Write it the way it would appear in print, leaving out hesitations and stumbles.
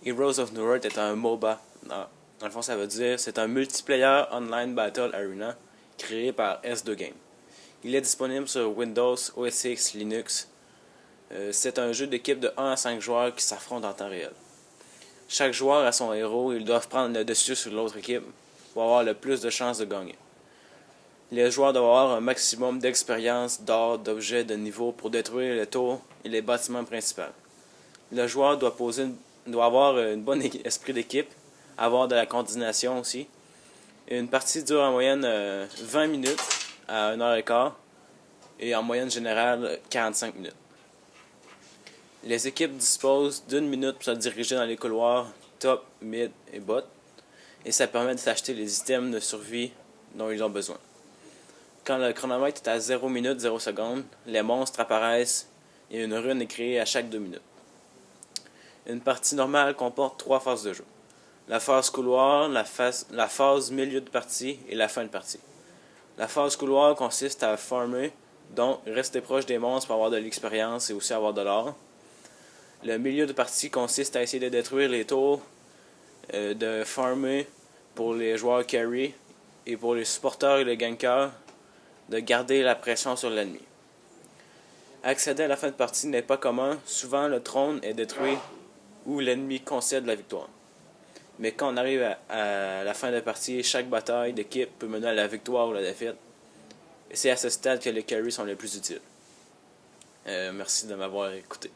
Heroes of New Earth est un MOBA. Dans le fond, ça veut dire c'est un multiplayer online battle arena créé par S2 Game. Il est disponible sur Windows, OS X, Linux. C'est un jeu d'équipe de 1 à 5 joueurs qui s'affrontent en temps réel. Chaque joueur a son héros et ils doivent prendre le dessus sur l'autre équipe pour avoir le plus de chances de gagner. Les joueurs doivent avoir un maximum d'expérience, d'or, d'objets, de niveau pour détruire les tours et les bâtiments principaux. Le joueur doit avoir un bon esprit d'équipe, avoir de la coordination aussi. Une partie dure en moyenne 20 minutes à 1h15 et en moyenne générale 45 minutes. Les équipes disposent d'une minute pour se diriger dans les couloirs top, mid et bot, et ça permet d'acheter les items de survie dont ils ont besoin. Quand le chronomètre est à 0 minutes 0 secondes, les monstres apparaissent et une rune est créée à chaque 2 minutes. Une partie normale comporte 3 phases de jeu. La phase couloir, la phase milieu de partie et la fin de partie. La phase couloir consiste à farmer, donc rester proche des monstres pour avoir de l'expérience et aussi avoir de l'or. Le milieu de partie consiste à essayer de détruire les tours, de farmer pour les joueurs carry et pour les supporters et les gankers, de garder la pression sur l'ennemi. Accéder à la fin de partie n'est pas commun, souvent le trône est détruit ou l'ennemi concède la victoire. Mais quand on arrive à la fin de partie, chaque bataille d'équipe peut mener à la victoire ou la défaite. Et c'est à ce stade que les carries sont les plus utiles. Merci de m'avoir écouté.